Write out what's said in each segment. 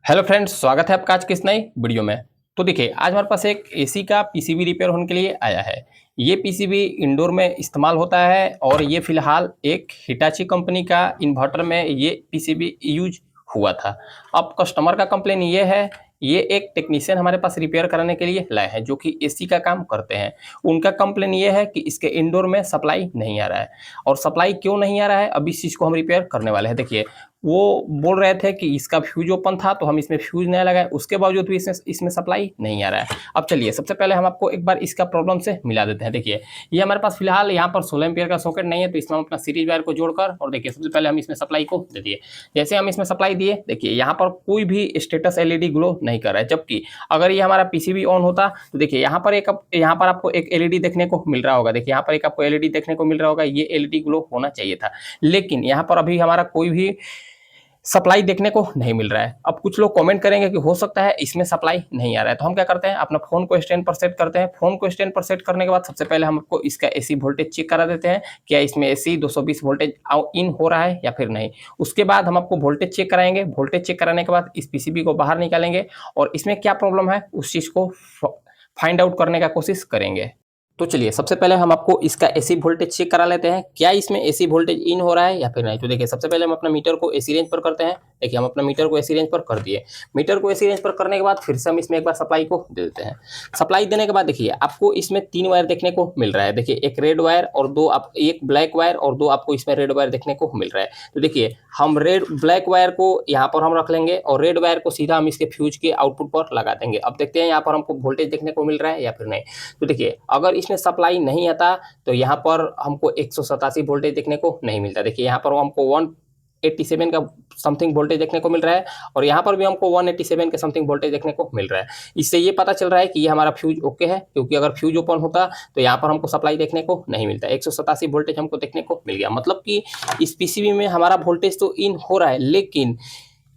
Hello friends, स्वागत है आपका आज की इस नई वीडियो में। तो देखिए, आज हमारे पास एक एसी का पीसीबी रिपेयर होने के लिए आया है। ये पीसीबी इंडोर में इस्तेमाल होता है और ये फिलहाल एक हिटाची कंपनी का इन्वर्टर में ये पीसीबी यूज हुआ था। अब कस्टमर का कंप्लेन ये है, ये एक टेक्नीशियन हमारे पास रिपेयर कराने के लिए लाए हैं जो कि एसी का काम करते हैं। उनका कंप्लेन ये है कि इसके इंडोर में सप्लाई नहीं आ रहा है। और सप्लाई क्यों नहीं आ रहा है, अभी इस चीज़ को हम रिपेयर करने वाले हैं। देखिए, वो बोल रहे थे कि इसका फ्यूज ओपन था तो हम इसमें फ्यूज नया लगाए, उसके बावजूद भी इसमें सप्लाई नहीं आ रहा है। अब चलिए, सबसे पहले हम आपको एक बार इसका प्रॉब्लम से मिला देते हैं। देखिए, ये हमारे पास फिलहाल यहाँ पर 16 एम्पियर का सॉकेट नहीं है, तो इसमें हम अपना सीरीज वायर को जोड़कर और देखिए, सबसे पहले हम इसमें सप्लाई को दे दिए। जैसे हम इसमें सप्लाई दिए, देखिए यहाँ पर कोई भी स्टेटस एलईडी ग्लो नहीं कर रहा है। जबकि अगर ये हमारा पीसीबी ऑन होता तो देखिए यहाँ पर आपको एक एलईडी देखने को मिल रहा होगा। देखिए यहाँ पर एक आपको एलईडी देखने को मिल रहा होगा, ये एलईडी ग्लो होना चाहिए था। लेकिन यहाँ पर अभी हमारा कोई भी सप्लाई देखने को नहीं मिल रहा है। अब कुछ लोग कमेंट करेंगे कि हो सकता है इसमें सप्लाई नहीं आ रहा है, तो हम क्या करते हैं, अपना फोन को स्टैंड पर सेट करते हैं। फोन को स्टैंड पर सेट करने के बाद सबसे पहले हम आपको इसका एसी वोल्टेज चेक करा देते हैं, क्या इसमें एसी 220 वोल्टेज इन हो रहा है या फिर नहीं। उसके बाद हम आपको वोल्टेज चेक कराएंगे। वोल्टेज चेक कराने के बाद इस पीसीबी को बाहर निकालेंगे और इसमें क्या प्रॉब्लम है उस चीज़ को फाइंड आउट करने का कोशिश करेंगे। तो चलिए, सबसे पहले हम आपको इसका एसी वोल्टेज चेक करा लेते हैं, क्या इसमें एसी वोल्टेज इन हो रहा है या फिर नहीं। तो देखिए, सबसे पहले हम अपना मीटर को एसी रेंज पर करते हैं। देखिए, हम अपना मीटर को एसी रेंज पर कर दिए। मीटर को एसी रेंज पर करने के बाद फिर से हम इसमें एक बार सप्लाई को दे देते हैं। सप्लाई देने के बाद देखिए, आपको इसमें 3 वायर देखने को मिल रहा है। देखिए, एक रेड वायर और एक ब्लैक वायर और 2 आपको इसमें रेड वायर देखने को मिल रहा है। तो देखिए, हम ब्लैक वायर को यहाँ पर हम रख लेंगे और रेड वायर को सीधा हम इसके फ्यूज के आउटपुट पर लगा देंगे। अब देखते हैं यहाँ पर हमको वोल्टेज देखने को मिल रहा है या फिर नहीं। तो देखिए, अगर इसमें सप्लाई नहीं आता तो यहाँ पर हमको 187 वोल्टेज देखने को नहीं मिलता। देखिए, यहाँ पर हमको 187 का समथिंग वोल्टेज देखने को मिल रहा है और यहाँ पर भी हमको 187 के समथिंग वोल्टेज देखने को मिल रहा है। इससे ये पता चल रहा है कि ये हमारा फ्यूज ओके है, क्योंकि अगर फ्यूज ओपन होता तो यहाँ पर हमको सप्लाई देखने को नहीं मिलता। 187 वोल्टेज हमको देखने को मिल गया। मतलब कि इस पीसीबी में हमारा वोल्टेज तो इन हो रहा है, लेकिन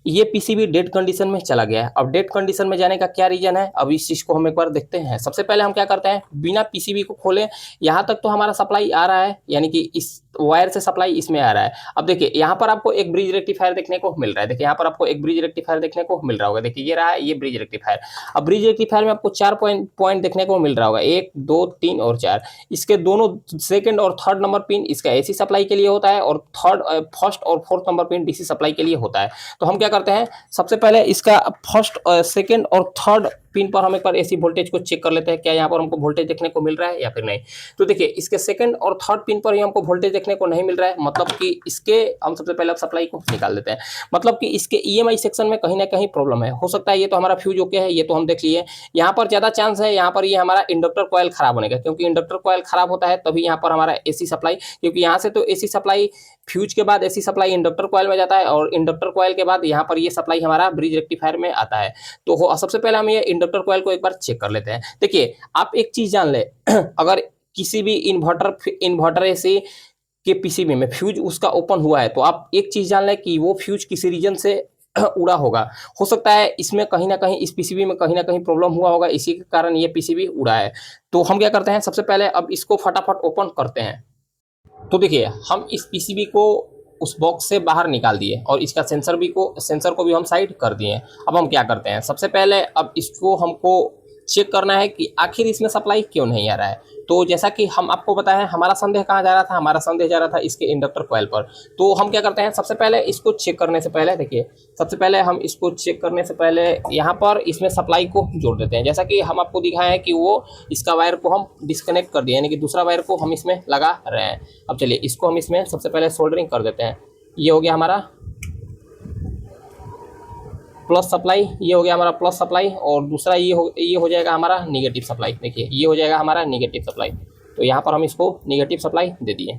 ये पीसीबी डेड कंडीशन में चला गया है। अब डेड कंडीशन में जाने का क्या रीजन है, अब इस चीज़ को हम एक बार देखते हैं। सबसे पहले हम क्या करते हैं, बिना पीसीबी को खोले यहाँ तक तो हमारा सप्लाई आ रहा है, यानी कि इस वायर से सप्लाई इसमें आ रहा है। अब देखिए, यहाँ पर आपको एक ब्रिज रेक्टिफायर देखने को मिल रहा है। देखिए, यहाँ पर आपको एक ब्रिज रेक्टिफायर देखने को मिल रहा होगा। देखिए, ये रहा है ये ब्रिज रेक्टिफायर। अब ब्रिज रेक्टिफायर में आपको 4 पॉइंट देखने को मिल रहा होगा, 1 2 3 और 4। इसके दोनों सेकंड और थर्ड नंबर पिन इसका एसी सप्लाई के लिए होता है और फर्स्ट और fourth number pin DC supply के लिए होता है। तो हम क्या करते हैं, सबसे पहले इसका फर्स्ट सेकंड और थर्ड पिन पर हम एक बार एसी वोल्टेज को चेक कर लेते हैं, क्या यहाँ पर हमको वोल्टेज देखने को मिल रहा है या फिर नहीं। तो देखिए, इसके सेकंड और थर्ड पिन पर ही हमको वोल्टेज देखने को नहीं मिल रहा है। मतलब कि इसके हम सबसे पहले सप्लाई को निकाल देते हैं। मतलब कि इसके ईएमआई सेक्शन में कहीं ना कहीं प्रॉब्लम है। हो सकता है ये तो हमारा फ्यूज ओके है, ये तो हम देख लिए। यहाँ पर ज़्यादा चांस है यहाँ पर ये हमारा इंडक्टर कॉयल खराब होने का, क्योंकि इंडक्टर कॉयल खराब होता है तभी यहाँ पर हमारा एसी सप्लाई, क्योंकि यहाँ से तो एसी सप्लाई फ्यूज के बाद एसी सप्लाई इंडक्टर कॉयल में जाता है और इंडक्टर कॉयल के बाद यहाँ पर ये सप्लाई हमारा ब्रिज रेक्टिफायर में आता है। तो सबसे पहले हम ये इंडक्टर कॉयल को एक बार चेक कर लेते हैं। देखिए, आप एक चीज जान ले, अगर किसी भी इन्वर्टर एसी के पीसीबी में फ्यूज उसका ओपन हुआ है, तो आप एक चीज जान लें कि वो फ्यूज किसी रीजन से उड़ा होगा। हो सकता है इसमें कहीं ना कहीं, इस पीसीबी में कहीं ना कहीं प्रॉब्लम हुआ होगा, इसी के कारण ये पीसीबी उड़ा है। तो हम क्या करते हैं, सबसे पहले अब इसको फटाफट ओपन करते हैं। तो देखिए, हम इस पीसीबी को उस बॉक्स से बाहर निकाल दिए और इसका सेंसर को भी हम साइड कर दिए। अब हम क्या करते हैं, सबसे पहले अब इसको हमको चेक करना है कि आखिर इसमें सप्लाई क्यों नहीं आ रहा है। तो जैसा कि हम आपको बताएं, हमारा संदेह कहाँ जा रहा था, हमारा संदेह जा रहा था इसके इंडक्टर कॉइल पर। तो हम क्या करते हैं, सबसे पहले इसको चेक करने से पहले, देखिए, सबसे पहले हम इसको चेक करने से पहले यहाँ पर इसमें सप्लाई को जोड़ देते हैं। जैसा कि हम आपको दिखाया है कि वो इसका वायर को हम डिस्कनेक्ट कर दिए, यानी कि दूसरा वायर को हम इसमें लगा रहे हैं। अब चलिए, इसको हम इसमें सबसे पहले सोल्डरिंग कर देते हैं। ये हो गया हमारा प्लस सप्लाई, ये हो गया हमारा प्लस सप्लाई, और दूसरा ये हो जाएगा हमारा निगेटिव सप्लाई। देखिए, ये हो जाएगा हमारा निगेटिव सप्लाई। तो यहाँ पर हम इसको निगेटिव सप्लाई दे दिए।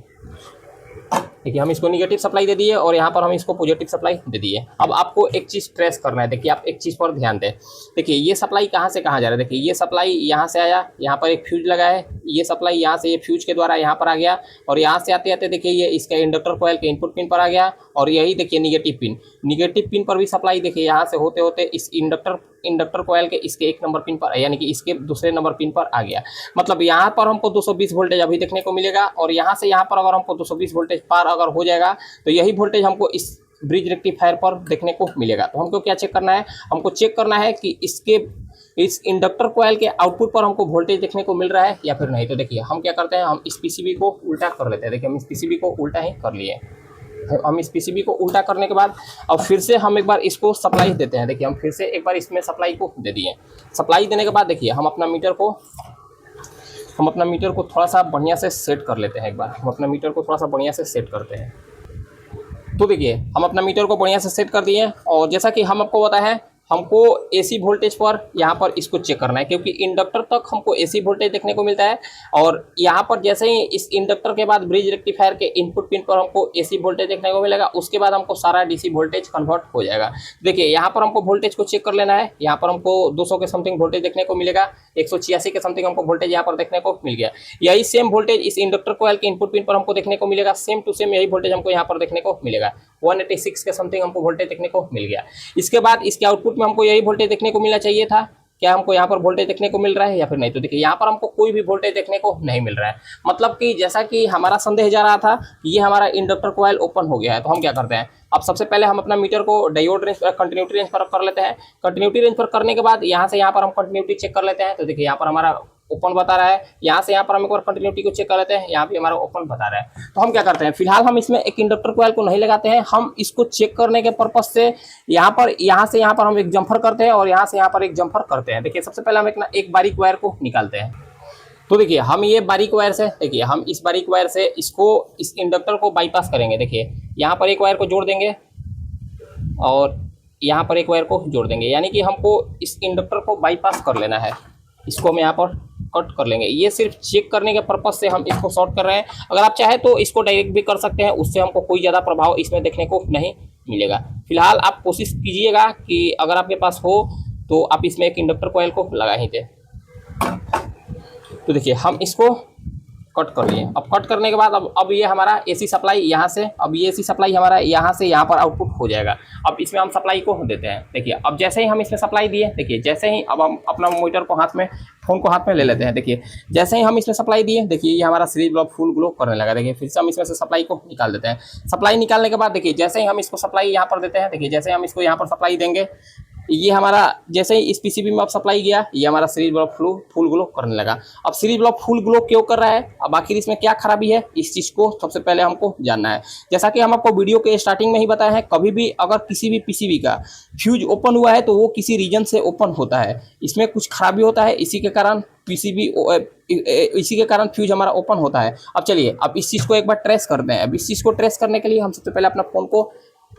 देखिए, हम इसको निगेटिव सप्लाई दे दिए और यहाँ पर हम इसको पॉजिटिव सप्लाई दे दिए। अब आपको एक चीज़ ट्रेस करना है। देखिए, आप एक चीज़ पर ध्यान दें। देखिए, ये सप्लाई कहाँ से कहाँ जा रहा है। देखिए, ये सप्लाई यहाँ से आया, यहाँ पर एक फ्यूज लगा है, ये सप्लाई यहाँ से ये फ्यूज के द्वारा यहाँ पर आ गया, और यहाँ से आते आते देखिए ये इसका इंडक्टर कॉइल के इनपुट पिन पर आ गया, और यही देखिए निगेटिव पिन पर भी सप्लाई देखिए यहाँ से होते होते इस इंडक्टर कॉइल के इसके 1 नंबर पिन पर, यानी कि इसके दूसरे नंबर पिन पर आ गया। मतलब यहाँ पर हमको 220 वोल्टेज अभी देखने को मिलेगा, और यहाँ से यहाँ पर अगर हमको 220 वोल्टेज पार अगर हो जाएगा तो यही वोल्टेज हमको इस ब्रिज रेक्टिफायर पर देखने को मिलेगा। तो हमको क्या चेक करना है, हमको चेक करना है कि इस इंडक्टर कॉइल के आउटपुट पर हमको वोल्टेज देखने को मिल रहा है या फिर नहीं। तो देखिए हम क्या करते हैं, हम इस पीसीबी को उल्टा कर लेते हैं। देखिए हम इस पीसीबी को उल्टा ही कर लिए। हम इस पीसीबी को उल्टा करने के बाद अब फिर से हम एक बार इसको सप्लाई देते हैं। देखिए हम फिर से एक बार इसमें सप्लाई को दे दिए। सप्लाई देने के बाद देखिए हम अपना मीटर को थोड़ा सा बढ़िया से सेट कर लेते हैं। एक बार हम अपना मीटर को थोड़ा सा बढ़िया से सेट करते हैं। तो देखिए हम अपना मीटर को बढ़िया से सेट कर दिए और जैसा कि हम आपको बताया है, हमको एसी वोल्टेज पर यहाँ पर इसको चेक करना है, क्योंकि इंडक्टर तक हमको एसी वोल्टेज देखने को मिलता है और यहाँ पर जैसे ही इस इंडक्टर के बाद ब्रिज रेक्टिफायर के इनपुट पिन पर हमको एसी वोल्टेज देखने को मिलेगा, उसके बाद हमको सारा डीसी वोल्टेज कन्वर्ट हो जाएगा। देखिए यहाँ पर हमको वोल्टेज को चेक कर लेना है। यहाँ पर हमको 200 के समथिंग वोल्टेज देखने को मिलेगा, 186 के समथिंग हमको वोल्टेज यहाँ पर देखने को मिल गया। यही सेम वोल्टेज इस इंडक्टर कॉइल के इनपुट पिन पर हमको देखने को मिलेगा, सेम टू सेम यही वोल्टेज हमको यहाँ पर देखने को मिलेगा। 186 के समथिंग हमको वोल्टेज देखने को मिल गया। इसके बाद इसके आउटपुट में हमको यही वोल्टेज देखने को मिलना चाहिए था। क्या हमको यहाँ पर वोल्टेज देखने को मिल रहा है या फिर नहीं? तो देखिए यहाँ पर हमको कोई भी वोल्टेज देखने को नहीं मिल रहा है। मतलब कि जैसा कि हमारा संदेह जा रहा था, ये हमारा इंडक्टर कॉइल ओपन हो गया है। तो हम क्या करते हैं, अब सबसे पहले हम अपना मीटर को डायोड रेंज पर, कंटिन्यूटी रेंज पर कर लेते हैं। कंटिन्यूटी रेंज पर करने के बाद यहाँ से यहाँ पर हम कंटिन्यूटी चेक कर लेते हैं। तो देखिए यहाँ पर हमारा ओपन बता रहा है। यहाँ से यहाँ पर हम एक बार कंटिन्यूटी को चेक कर लेते हैं, यहाँ भी हमारा ओपन बता रहा है। तो हम क्या करते हैं, फिलहाल हम इसमें एक इंडक्टर कॉइल को नहीं लगाते हैं। हम इसको चेक करने के पर्पज से यहाँ से यहाँ पर हम एक जम्फर करते हैं और यहाँ से यहाँ पर एक जम्फर करते हैं। देखिए सबसे पहले हम एक बारीक वायर को निकालते हैं। तो देखिए हम ये बारीक वायर से, देखिए हम इस बारीक वायर से इस इंडक्टर को बाईपास करेंगे। देखिए यहाँ पर एक वायर को जोड़ देंगे और यहाँ पर एक वायर को जोड़ देंगे, यानी कि हमको इस इंडक्टर को बाईपास कर लेना है। इसको हम यहाँ पर कट कर लेंगे। ये सिर्फ चेक करने के पर्पज से हम इसको शॉर्ट कर रहे हैं। अगर आप चाहे तो इसको डायरेक्ट भी कर सकते हैं, उससे हमको कोई ज़्यादा प्रभाव इसमें देखने को नहीं मिलेगा। फिलहाल आप कोशिश कीजिएगा कि अगर आपके पास हो तो आप इसमें एक इंडक्टर कॉइल को लगा ही दें। तो देखिए हम इसको कट कर लिए। अब कट करने के बाद अब ये हमारा एसी सप्लाई यहाँ से, अब ये एसी सप्लाई हमारा यहाँ से यहाँ पर आउटपुट हो जाएगा। अब इसमें हम सप्लाई को देते हैं। देखिए अब जैसे ही हम इसमें सप्लाई दिए, देखिए जैसे ही अब हम अपना मीटर को फोन को हाथ में ले लेते हैं। देखिए जैसे ही हम इसमें सप्लाई दिए, देखिए ये हमारा सीरीज ब्लॉक फुल ग्लो करने लगा। देखिए फिर से हम इसमें से सप्लाई को निकाल देते हैं। सप्लाई निकालने के बाद देखिए जैसे ही हम इसको सप्लाई यहाँ पर देते हैं, देखिए जैसे हम इसको यहाँ पर सप्लाई देंगे, ये हमारा जैसे ही इस पीसीबी में अब सप्लाई गया, ये हमारा सीरीज ब्लॉक फुल ग्लो करने लगा। अब सीरीज ब्लॉक फुल ग्लो क्यों कर रहा है, अब आखिर इसमें क्या खराबी है, इस चीज़ को सबसे पहले हमको जानना है। जैसा कि हम आपको वीडियो के स्टार्टिंग में ही बताया है, कभी भी अगर किसी भी पीसीबी का फ्यूज ओपन हुआ है तो वो किसी रीजन से ओपन होता है। इसमें कुछ खराबी होता है, इसी के कारण फ्यूज हमारा ओपन होता है। अब चलिए अब इस चीज़ को एक बार ट्रेस करते हैं। अब इस चीज़ को ट्रेस करने के लिए हम सबसे पहले अपना फ़ोन को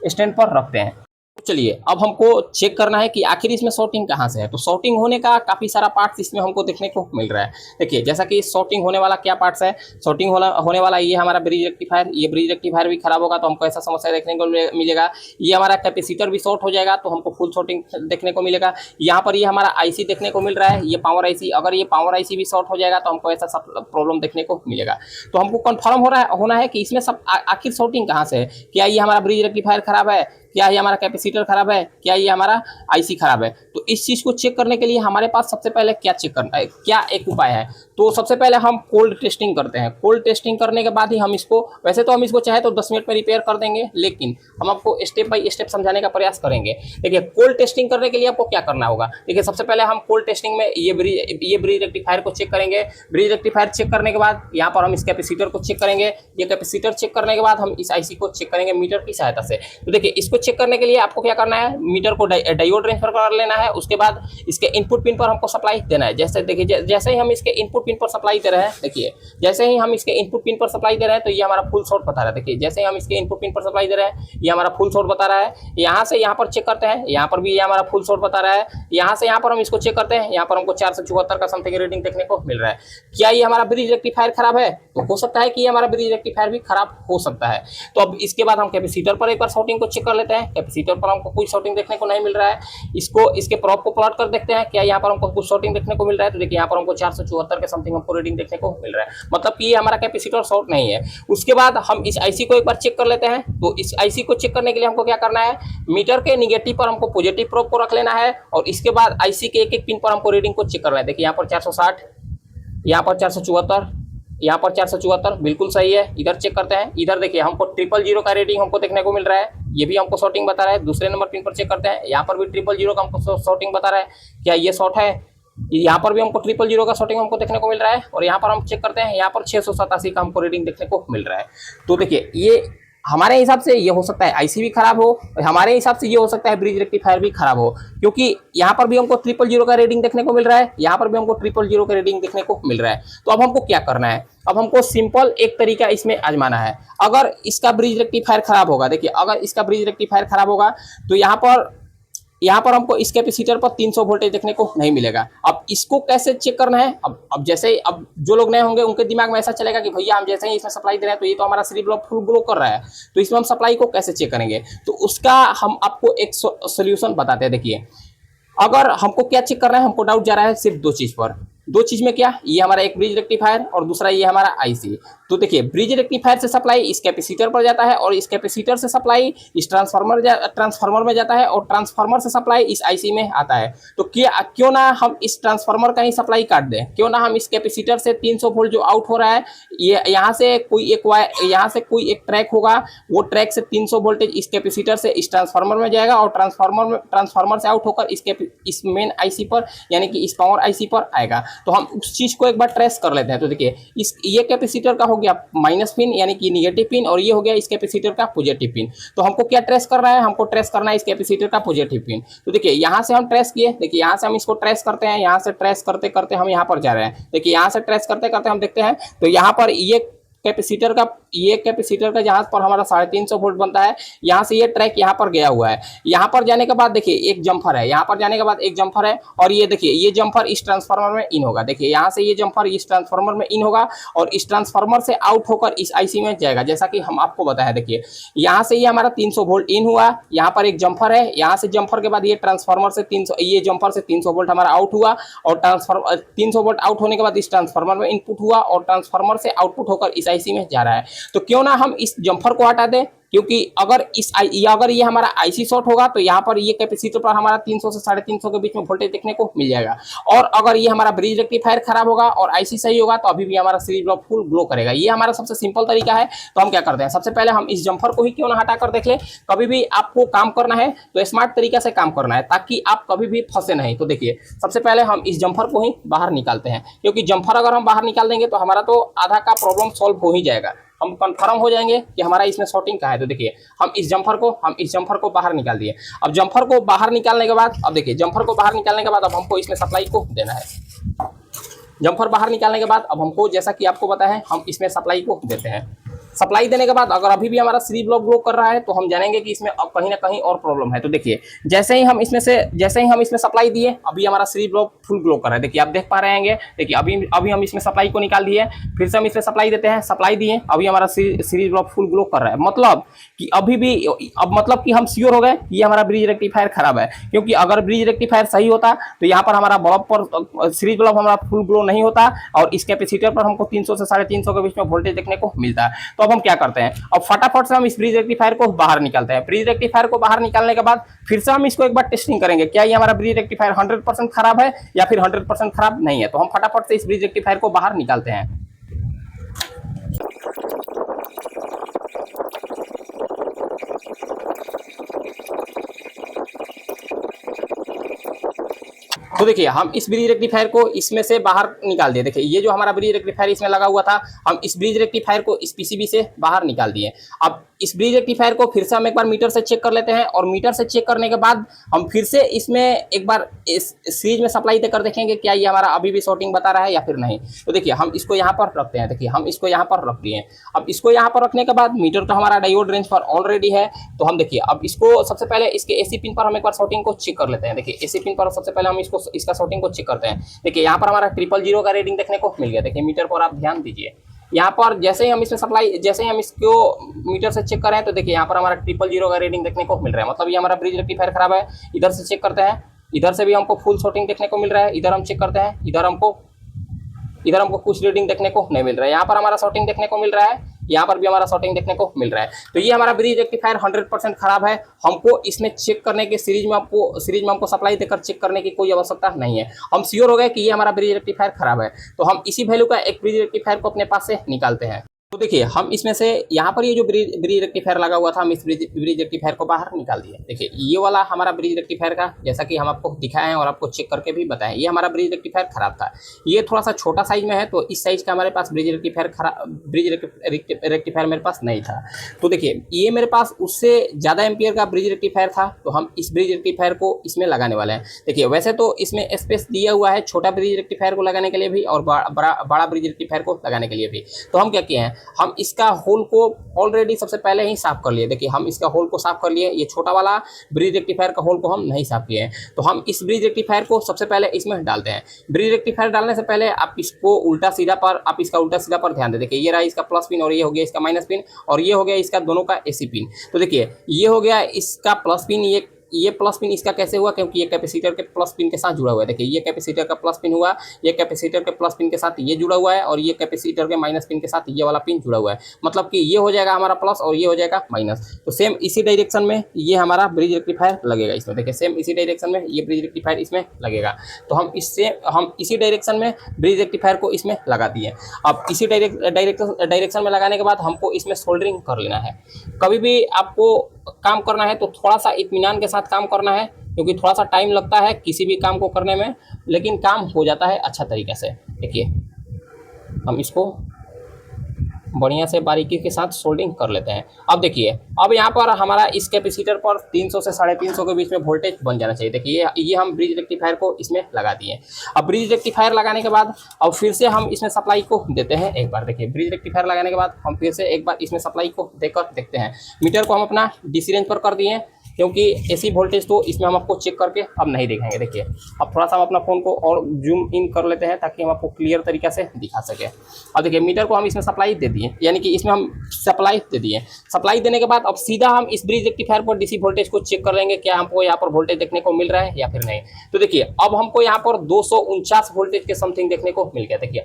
स्टैंड पर रखते हैं। चलिए अब हमको चेक करना है कि आखिर इसमें शॉर्टिंग कहाँ से है। तो शॉर्टिंग होने का काफ़ी सारा पार्ट्स इसमें हमको देखने को मिल रहा है। देखिए जैसा कि शॉर्टिंग होने वाला क्या पार्ट्स है, शॉर्टिंग होने वाला ये हमारा ब्रिज रेक्टिफायर। ये ब्रिज रेक्टिफायर भी खराब होगा तो हमको ऐसा समस्या देखने को मिलेगा। ये हमारा कैपेसिटर भी शॉर्ट हो जाएगा तो हमको फुल शॉर्टिंग देखने को मिलेगा। यहाँ पर ये हमारा आईसी देखने को मिल रहा है, ये पावर आईसी। अगर ये पावर आईसी भी शॉर्ट हो जाएगा तो हमको ऐसा सब प्रॉब्लम देखने को मिलेगा। तो हमको कन्फर्म होना है कि इसमें सब आखिर शॉर्टिंग कहाँ से है। क्या ये हमारा ब्रिज रेक्टिफायर खराब है, क्या ये हमारा कैपेसिटर खराब है, क्या ये हमारा आईसी खराब है। तो इस चीज़ को चेक करने के लिए हमारे पास सबसे पहले क्या चेक करना है, क्या एक उपाय है। तो सबसे पहले हम कोल्ड टेस्टिंग करते हैं। कोल्ड टेस्टिंग करने के बाद ही हम इसको, वैसे तो हम इसको चाहे तो 10 मिनट में रिपेयर कर देंगे, लेकिन हम आपको स्टेप बाय स्टेप समझाने का प्रयास करेंगे। देखिए कोल्ड टेस्टिंग करने के लिए आपको क्या करना होगा। देखिए सबसे पहले हम कोल्ड टेस्टिंग में ये ब्रिज रेक्टिफायर को चेक करेंगे। ब्रिज रेक्टिफायर चेक करने के बाद यहाँ पर हम इस कैपेसिटर को चेक करेंगे। ये कैपेसिटर चेक करने के बाद हम इस आईसी को चेक करेंगे मीटर की सहायता से। तो देखिए इसको चेक करने के लिए आपको क्या करना है, मीटर को डायोड रेंज पर कर लेना है। उसके बाद इसके इनपुट पिन पर हमको सप्लाई देना है। जैसे देखिए जैसे ही हम इसके इनपुट पिन पर सप्लाई दे रहे हैं, देखिए जैसे ही हम इसके इनपुट पिन पर सप्लाई दे रहे हैं तो ये हमारा फुल शॉर्ट बता रहा है। देखिए जैसे ही हम इसके इनपुट पिन पर सप्लाई दे रहे हैं, ये हमारा फुल शॉर्ट बता रहा है। यहाँ से यहाँ पर चेक करते हैं, यहाँ पर भी ये हमारा फुल शॉर्ट बता रहा है। यहाँ से यहाँ पर हम इसको चेक करते हैं, यहाँ पर हमको 474 का समथिंग रीडिंग देखने को मिल रहा है। क्या ये हमारा ब्रिज रेक्टिफायर खराब है? तो हो सकता है कि ये हमारा ब्रिज रेक्टिफायर भी खराब हो सकता है। तो अब इसके बाद हम कैपेसिटर पर एक बार शॉर्टिंग को चेक कर लेते हैं। कैपेसिटर पर हमको कोई शॉर्टिंग देखने को नहीं मिल रहा है। इसके प्रोब को प्लॉट कर देखते हैं, क्या यहाँ पर हमको कुछ शॉर्टिंग देखने को मिल रहा है। तो देखिए यहाँ पर हमको 474 के समथिंग हमको रीडिंग देखने को मिल रहा है, मतलब कि ये हमारा कैपेसिटर शॉर्ट नहीं है। उसके बाद हम इस आईसी को एक बार चेक कर लेते हैं। तो इस आईसी को चेक करने के लिए हमको क्या करना है, मीटर के निगेटिव पर हमको पॉजिटिव प्रोब को रख लेना है और इसके बाद आईसी के एक एक पिन पर हमको रीडिंग को चेक करना है। देखिए यहाँ पर 460, यहाँ पर 474, यहाँ पर 474 बिल्कुल सही है। इधर चेक करते हैं, इधर देखिए हमको 000 का रेटिंग हमको देखने को मिल रहा है, ये भी हमको शॉर्टिंग बता रहा है। दूसरे नंबर पिन पर चेक करते हैं, यहाँ पर भी 000 का हमको शॉर्टिंग बता रहा है, क्या ये शॉर्ट है? यहाँ पर भी हमको 000 का शॉर्टिंग हमको देखने को मिल रहा है। और यहाँ पर हम चेक करते हैं, यहाँ पर 687 का हमको रेटिंग देखने को मिल रहा है। तो देखिए ये हमारे हिसाब से ये हो सकता है आईसी भी खराब हो, हमारे हिसाब से ये हो सकता है ब्रिज रेक्टिफायर भी खराब हो, क्योंकि यहाँ पर भी हमको 000 का रेटिंग देखने को मिल रहा है, यहाँ पर भी हमको 000 का रेटिंग देखने को मिल रहा है। तो अब हमको क्या करना है? अब हमको सिंपल एक तरीका इसमें आजमाना है। अगर इसका ब्रिज रेक्टिफायर खराब होगा, देखिए अगर इसका ब्रिज रेक्टिफायर खराब होगा तो यहाँ पर हमको इस कैपेसिटर पर 300 वोल्टेज देखने को नहीं मिलेगा। अब इसको कैसे चेक करना है? अब जैसे ही अब जो लोग नए होंगे उनके दिमाग में ऐसा चलेगा कि भैया हम जैसे ही इसमें सप्लाई दे रहे हैं तो ये तो हमारा सीरीज ब्लॉक फुल ग्लो कर रहा है, तो इसमें हम सप्लाई को कैसे चेक करेंगे? तो उसका हम आपको एक सोल्यूशन बताते हैं। देखिए अगर हमको क्या चेक करना है, हमको डाउट जा रहा है सिर्फ दो चीज पर। दो चीज में क्या, ये हमारा एक ब्रिज रेक्टिफायर और दूसरा ये हमारा आईसी। तो देखिए ब्रिज रेक्टिफायर से सप्लाई इस कैपेसिटर पर जाता है और इस कैपेसिटर से सप्लाई इस ट्रांसफार्मर में जाता है और ट्रांसफार्मर से सप्लाई इस आईसी में आता है। तो क्यों ना हम इस ट्रांसफार्मर का ही सप्लाई काट दें, क्यों ना हम इस कैपेसिटर से 300 वोल्ट जो आउट हो रहा है, ये यहाँ से कोई एक ट्रैक होगा, वो ट्रैक से 300 वोल्टेज इस कैपेसिटर से इस ट्रांसफार्मर में जाएगा और ट्रांसफार्मर से आउट होकर इस मेन आईसी पर यानी कि इस पावर आईसी पर आएगा। तो हम उस चीज को एक बार ट्रेस कर लेते हैं। तो देखिए ये कैपेसिटर का हो गया माइनस पिन यानी कि निगेटिव पिन और ये हो गया इस कैपेसिटर का पॉजिटिव पिन। तो हमको क्या ट्रेस करना है? हमको ट्रेस करना है इस कैपेसिटर का पॉजिटिव पिन। तो देखिए यहाँ से हम ट्रेस किए, देखिए यहाँ से हम इसको ट्रेस करते हैं, यहाँ से ट्रेस करते करते हम यहाँ पर जा रहे हैं। देखिए यहाँ से ट्रेस करते करते हम देखते हैं तो यहाँ पर ये कैपेसिटर का जहां पर हमारा 350 वोल्ट बनता है, यहाँ से ये ट्रैक यहाँ पर गया हुआ है। यहाँ पर जाने के बाद देखिए एक जंफर है, यहाँ पर जाने के बाद एक जंफर है और ये देखिए ये जंफर इस ट्रांसफार्मर में इन होगा। देखिए यहाँ से ये जंफर इस ट्रांसफार्मर में इन होगा और इस ट्रांसफार्मर से आउट होकर इस आईसी में जाएगा, जैसा कि हम आपको बताया। देखिए यहाँ से ये हमारा 300 वोल्ट इन हुआ, यहाँ पर एक जंफर है, यहाँ से जंफर के बाद ये ट्रांसफार्मर से 300 वोल्ट हमारा आउट हुआ और 300 वोल्ट आउट होने के बाद इस ट्रांसफार्मर में इनपुट हुआ और ट्रांसफार्मर से आउटपुट होकर इस आईसी में जा रहा है। तो क्यों ना हम इस जंफर को हटा दें, क्योंकि अगर ये हमारा आईसी शॉर्ट होगा तो यहाँ पर ये कैपेसिटर पर हमारा 300 से 350 के बीच में वोल्टेज देखने को मिल जाएगा। और अगर ये हमारा ब्रिज रेक्टिफायर खराब होगा और आईसी सही होगा तो अभी भी हमारा सीरीज ब्लॉक फुल ग्लो करेगा। ये हमारा सबसे सिंपल तरीका है। तो हम क्या करते हैं, सबसे पहले हम इस जंफर को ही क्यों ना हटा कर देख ले। कभी भी आपको काम करना है तो स्मार्ट तरीका से काम करना है ताकि आप कभी भी फंसे नहीं। तो देखिए सबसे पहले हम इस जंफर को ही बाहर निकालते हैं, क्योंकि जंफर अगर हम बाहर निकाल देंगे तो हमारा तो आधा का प्रॉब्लम सॉल्व हो ही जाएगा, हम कंफर्म हो जाएंगे कि हमारा इसमें शॉर्टिंग कहाँ है। तो देखिए हम इस जंफर को बाहर निकाल दिए। अब जंफर को बाहर निकालने के बाद अब हमको इसमें सप्लाई को देना है। जंफर बाहर निकालने के बाद अब हमको, जैसा कि आपको पता है, हम इसमें सप्लाई को देते हैं। सप्लाई देने के बाद अगर अभी भी हमारा सीरीज ब्लॉक ग्लो कर रहा है तो हम जानेंगे कि इसमें अब कहीं ना कहीं और प्रॉब्लम है। तो देखिए जैसे ही हम इसमें सप्लाई दिए, अभी हमारा सीरीज ब्लॉक फुल ग्लो कर रहा है। देखिए आप देख पा रहे हैं, देखिए अभी हम इसमें सप्लाई को निकाल दिए, फिर से हम इसमें सप्लाई देते हैं, सप्लाई दिए, अभी हमारा सीरीज ब्लॉक फुल ग्लो कर रहा है। मतलब कि हम श्योर हो गए ये हमारा ब्रिज रेक्टिफायर खराब है, क्योंकि अगर ब्रिज रेक्टिफायर सही होता तो यहाँ पर हमारा बल्ब पर सीरीज ब्लॉक हमारा फुल ग्लो नहीं होता और इस कैपेसिटर पर हमको 300 से 350 के बीच में वोल्टेज देखने को मिलता है। तो अब हम क्या करते हैं, अब फटाफट से हम इस ब्रिज रेक्टिफायर को बाहर निकालते हैं। ब्रिज रेक्टिफायर को बाहर निकालने के बाद फिर से हम इसको एक बार टेस्टिंग करेंगे, क्या ये हमारा ब्रिज रेक्टिफायर 100% खराब है या फिर 100% खराब नहीं है। तो हम फटाफट से इस ब्रिज रेक्टिफायर को बाहर निकालते हैं। तो देखिए हम इस ब्रिज रेक्टिफायर को इसमें से बाहर निकाल दिए। देखिए ये जो हमारा ब्रिज रेक्टिफायर इसमें लगा हुआ था, हम इस ब्रिज रेक्टिफायर को इस पीसीबी से बाहर निकाल दिए। अब इस ब्रिज रेक्टिफायर को फिर से हम एक बार मीटर से चेक कर लेते हैं और मीटर से चेक करने के बाद हम फिर से इसमें एक बार इस सीरीज में सप्लाई देकर देखेंगे क्या ये हमारा अभी भी शॉर्टिंग बता रहा है या फिर नहीं। तो देखिए हम इसको यहाँ पर रखते हैं। देखिए हम इसको यहाँ पर रख दिए। अब इसको यहाँ पर रखने के बाद मीटर तो हमारा डायोड रेंज पर ऑलरेडी है, तो हम देखिए अब इसको सबसे पहले इसके एसी पिन पर हम एक बार शॉर्टिंग को चेक कर लेते हैं। देखिए एसी पिन पर सबसे पहले हम इसका शॉर्टिंग को चेक करते हैं। देखिए यहाँ पर हमारा 000 का रीडिंग देखने को मिल गया। देखिए मीटर पर आप ध्यान दीजिए, यहाँ पर जैसे ही हम इसको मीटर से चेक करें तो देखिए यहाँ पर हमारा 000 का रीडिंग देखने को मिल रहा है। मतलब ये हमारा ब्रिज रेक्टिफायर खराब है। इधर से चेक करते हैं, इधर से भी हमको फुल शॉर्टिंग देखने को मिल रहा है। इधर हम चेक करते हैं, इधर इधर हमको कुछ रीडिंग देखने को नहीं मिल रहा है। यहाँ पर हमारा शॉर्टिंग देखने को मिल रहा है, यहाँ पर भी हमारा शॉर्टिंग देखने को मिल रहा है। तो ये हमारा ब्रिज रेक्टिफायर 100% खराब है। हमको इसमें चेक करने के सीरीज में हमको सप्लाई देकर चेक करने की कोई आवश्यकता नहीं है। हम श्योर हो गए कि ये हमारा ब्रिज रेक्टिफायर खराब है, तो हम इसी वैल्यू का एक ब्रिज रेक्टिफायर को अपने पास से निकालते हैं। तो देखिए हम इसमें से यहाँ पर ये जो ब्रिज रेक्टिफायर लगा हुआ था, हम इस ब्रिज रेक्टिफायर को बाहर निकाल दिए। देखिए ये वाला हमारा ब्रिज रेक्टिफायर का, जैसा कि हम आपको दिखाए हैं और आपको चेक करके भी बताएं, ये हमारा ब्रिज रेक्टिफायर खराब था। ये थोड़ा सा छोटा साइज में है, तो इस साइज का हमारे पास ब्रिज रेक्टिफायर मेरे पास नहीं था। तो देखिए ये मेरे पास उससे ज़्यादा एम्पियर का ब्रिज रेक्टिफायर था, तो हम इस ब्रिज रेक्टिफायर को इसमें लगाने वाले हैं। देखिए वैसे तो इसमें स्पेस दिया हुआ है छोटा ब्रिज रेक्टिफायर को लगाने के लिए भी और बड़ा ब्रिज रेक्टिफायर को लगाने के लिए भी। तो हम क्या किए हैं, हम इसका होल को ऑलरेडी सबसे पहले ही साफ कर लिए। देखिए हम इसका होल को साफ कर लिए, ये छोटा वाला ब्रिज रेक्टिफायर का होल को हम नहीं साफ किए हैं। तो हम इस ब्रिज रेक्टिफायर को सबसे पहले इसमें डालते हैं। ब्रिज रेक्टिफायर डालने से पहले आप इसको उल्टा सीधा पर ध्यान दें। देखिए ये रहा इसका प्लस पिन और ये हो गया इसका माइनस पिन और ये हो गया इसका दोनों का एसी पिन। तो देखिए ये हो गया इसका प्लस पिन, ये प्लस पिन इसका कैसे हुआ, क्योंकि ये कैपेसिटर के प्लस पिन के साथ जुड़ा हुआ है। देखिए ये कैपेसिटर का प्लस पिन हुआ, ये कैपेसिटर के प्लस पिन के साथ ये जुड़ा हुआ है और ये कैपेसिटर के माइनस पिन के साथ ये वाला पिन जुड़ा हुआ है। मतलब कि ये हो जाएगा हमारा प्लस और ये हो जाएगा माइनस। तो सेम इसी डायरेक्शन में ये हमारा ब्रिज रेक्टिफायर लगेगा इसमें। देखिए सेम इसी डायरेक्शन में ये ब्रिज रेक्टिफायर इसमें लगेगा। तो हम इसी डायरेक्शन में ब्रिज रेक्टिफायर को इसमें लगा दिए। अब इसी डायरेक्शन में लगाने के बाद हमको इसमें सोल्डरिंग कर लेना है। कभी भी आपको काम करना है तो थोड़ा सा इत्मीनान के साथ काम करना है, क्योंकि थोड़ा सा टाइम लगता है किसी भी काम को करने में, लेकिन काम हो जाता है अच्छा तरीके से। देखिए हम इसको बढ़िया से बारीकी के साथ सोल्डिंग कर लेते हैं। अब देखिए अब यहाँ पर हमारा इस कैपेसिटर पर 300 से 350 के बीच में वोल्टेज बन जाना चाहिए। देखिए ये हम ब्रिज रेक्टिफायर को इसमें लगा दिए। अब ब्रिज रेक्टिफायर लगाने के बाद अब फिर से हम इसमें सप्लाई को देते हैं एक बार। देखिए ब्रिज रेक्टिफायर लगाने के बाद हम फिर से एक बार इसमें सप्लाई को देकर देखते हैं। मीटर को हम अपना डीसी रेंज पर कर दिए, क्योंकि एसी वोल्टेज तो इसमें हम आपको चेक करके अब नहीं दिखाएंगे। देखिए अब थोड़ा सा हम अपना फ़ोन को और जूम इन कर लेते हैं ताकि हम आपको क्लियर तरीके से दिखा सके। अब देखिए मीटर को हम इसमें सप्लाई दे दिए, यानी कि इसमें हम सप्लाई दे दिए। सप्लाई देने के बाद अब सीधा हम इस ब्रिज रेक्टिफायर पर डीसी वोल्टेज को चेक कर लेंगे, क्या हमको यहाँ पर वोल्टेज देखने को मिल रहा है या फिर नहीं। तो देखिए अब हमको यहाँ पर 249 वोल्टेज के समथिंग देखने को मिल गया। देखिए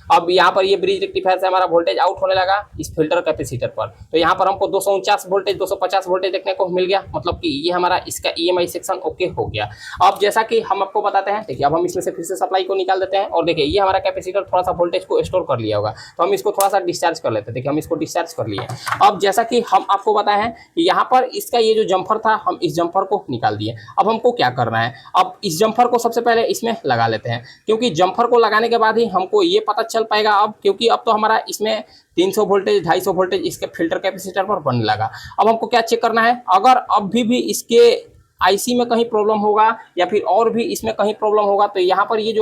अब यहाँ पर ये ब्रिज रेक्टिफायर से हमारा वोल्टेज आउट होने लगा इस फिल्टर कैपेसिटर पर। तो यहाँ पर हमको 249 वोल्टेज 250 वोल्टेज देखने को मिल गया। मतलब कि ये हमारा इसका ईएमआई सेक्शन ओके हो गया। अब जैसा कि हम आपको बताते हैं, देखिए अब हम इसमें से फिर से सप्लाई को निकाल देते हैं और देखिए ये हमारा कैपेसिटर थोड़ा सा वोल्टेज को स्टोर कर लिया होगा, तो हम इसको थोड़ा सा डिस्चार्ज कर लेते हैं। देखिए हम इसको डिस्चार्ज कर लिए। अब जैसा कि हम आपको बताए हैं यहाँ पर इसका ये जो जम्फर था, हम इस जम्फर को निकाल दिए। अब हमको क्या करना है, अब इस जम्फर को सबसे पहले इसमें लगा लेते हैं, क्योंकि जम्फर को लगाने के बाद ही हमको ये पता चल पाएगा अब, क्योंकि अब तो हमारा इसमें 300 वोल्टेज 250 वोल्टेज इसके फिल्टर कैपेसिटर पर बनने लगा। अब हमको क्या चेक करना है, अगर अब भी इसके आईसी में कहीं प्रॉब्लम होगा या फिर और भी इसमें कहीं प्रॉब्लम होगा, तो यहाँ पर ये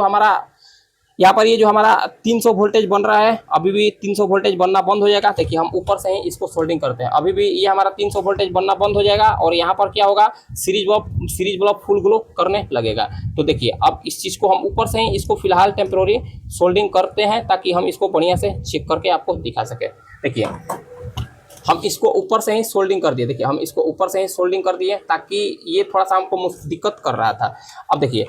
जो हमारा 300 वोल्टेज बन रहा है, अभी भी 300 वोल्टेज बनना बंद हो जाएगा। देखिए हम ऊपर से ही इसको सोल्डिंग करते हैं, अभी भी ये हमारा 300 वोल्टेज बनना बंद हो जाएगा और यहाँ पर क्या होगा, सीरीज बल्ब फुल ग्लो करने लगेगा। तो देखिए अब इस चीज़ को हम ऊपर से ही इसको फिलहाल टेम्प्रोरी सोल्डिंग करते हैं, ताकि हम इसको बढ़िया से चेक करके आपको दिखा सके। देखिए हम इसको ऊपर से ही सोल्डिंग कर दिए। देखिए हम इसको ऊपर से ही सोल्डिंग कर दिए, ताकि ये थोड़ा सा हमको दिक्कत कर रहा था। अब देखिए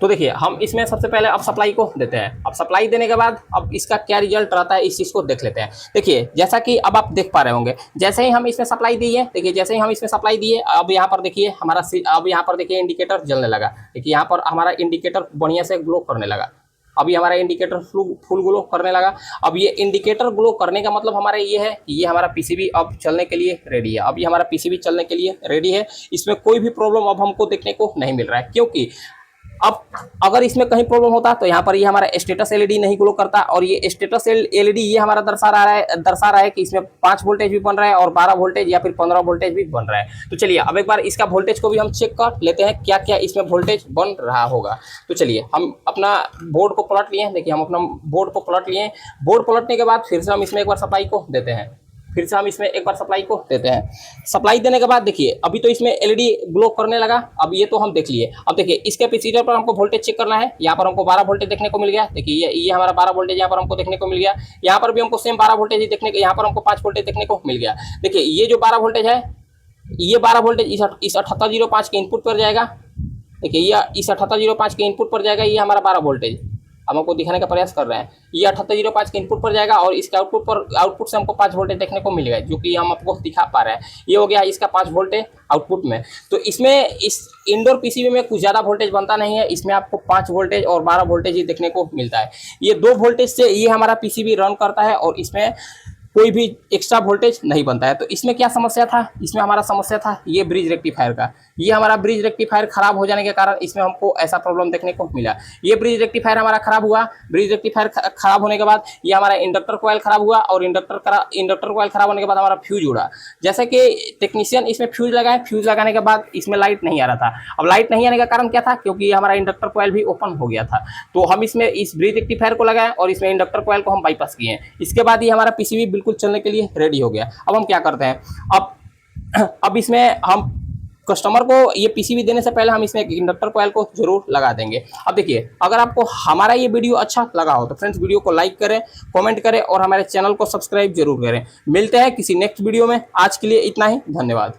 तो देखिए हम इसमें सबसे पहले अब सप्लाई को देते हैं। अब सप्लाई देने के बाद अब इसका क्या रिजल्ट रहता है इस चीज़ को देख लेते हैं। देखिए जैसा कि अब आप देख पा रहे होंगे, जैसे ही हम इसमें सप्लाई दिए, देखिए जैसे ही हम इसमें सप्लाई दिए, अब यहाँ पर देखिए अब यहाँ पर देखिए इंडिकेटर जलने लगा। देखिए यहाँ पर हमारा इंडिकेटर बढ़िया से ग्लो करने लगा। अभी हमारा इंडिकेटर फुल ग्लो करने लगा। अब ये इंडिकेटर ग्लो करने का मतलब हमारा ये है कि ये हमारा पीसीबी अब चलने के लिए रेडी है। अब ये हमारा पीसीबी चलने के लिए रेडी है, इसमें कोई भी प्रॉब्लम अब हमको देखने को नहीं मिल रहा है। क्योंकि अब अगर इसमें कहीं प्रॉब्लम होता तो यहाँ पर ये हमारा स्टेटस एलईडी नहीं ग्लो करता, और ये स्टेटस एलईडी ये हमारा दर्शा रहा है कि इसमें 5 वोल्टेज भी बन रहा है और 12 वोल्टेज या फिर 15 वोल्टेज भी बन रहा है। तो चलिए अब एक बार इसका वोल्टेज को भी हम चेक कर लेते हैं, क्या क्या इसमें वोल्टेज बन रहा होगा। तो चलिए हम अपना बोर्ड को पलट लिए। देखिए हम अपना बोर्ड को पलट लिए। बोर्ड पलटने के बाद फिर से हम इसमें एक बार सप्लाई को देते हैं। सप्लाई देने के बाद देखिए अभी तो इसमें एलईडी ग्लो करने लगा। अब ये तो हम देख लिए। अब देखिए इस कैपेसिटर पर हमको वोल्टेज चेक करना है। यहाँ पर हमको 12 वोल्टेज देखने को मिल गया। देखिए ये हमारा 12 वोल्टेज यहाँ पर हमको देखने को मिल गया। यहाँ पर भी हमको सेम 12 वोल्टेज ही देखने को, यहाँ पर हमको 5 वोल्टेज देखने को मिल गया। देखिए ये जो 12 वोल्टेज है, ये 12 वोल्टेज इस 7805 के इनपुट पर जाएगा। देखिए ये इस 7805 के इनपुट पर जाएगा, ये हमारा 12 वोल्टेज। हम आपको दिखाने का प्रयास कर रहे हैं। ये 7805 के इनपुट पर जाएगा और इसके आउटपुट से हमको 5 वोल्टेज देखने को मिलेगा, जो कि हम आपको दिखा पा रहे हैं। ये हो गया इसका 5 वोल्टेज आउटपुट में। तो इसमें इस इंडोर पीसीबी में कुछ ज़्यादा वोल्टेज बनता नहीं है, इसमें आपको 5 वोल्टेज और 12 वोल्टेज ही देखने को मिलता है। ये 2 वोल्टेज से ये हमारा पीसीबी रन करता है और इसमें कोई भी एक्स्ट्रा वोल्टेज नहीं बनता है। तो इसमें क्या समस्या था, इसमें हमारा समस्या था ये ब्रिज रेक्टिफायर का। ये हमारा ब्रिज रेक्टिफायर खराब हो जाने के कारण इसमें हमको ऐसा प्रॉब्लम देखने को मिला। ये ब्रिज रेक्टिफायर हमारा खराब हुआ। ब्रिज रेक्टिफायर खराब होने के बाद ये हमारा इंडक्टर कॉइल खराब हुआ और इंडक्टर कॉइल खराब होने के बाद हमारा फ्यूज उड़ा। जैसे कि टेक्नीशियन इसमें फ्यूज लगाए, फ्यूज लगाने के बाद इसमें लाइट नहीं आ रहा था। अब लाइट नहीं आने का कारण क्या था, क्योंकि हमारा इंडक्टर कॉइल भी ओपन हो गया था। तो हम इसमें इस ब्रिज रेक्टिफायर को लगाए और इसमें इंडक्टर कॉइल को हम बाईपास किए। इसके बाद ये हमारा पीसीबी बिल्कुल चलने के लिए रेडी हो गया। अब हम क्या करते हैं, अब इसमें हम कस्टमर को ये पीसीबी देने से पहले हम इसमें एक इंडक्टर कॉइल को जरूर लगा देंगे। अब देखिए, अगर आपको हमारा ये वीडियो अच्छा लगा हो तो फ्रेंड्स वीडियो को लाइक करें, कमेंट करें और हमारे चैनल को सब्सक्राइब जरूर करें। मिलते हैं किसी नेक्स्ट वीडियो में। आज के लिए इतना ही, धन्यवाद।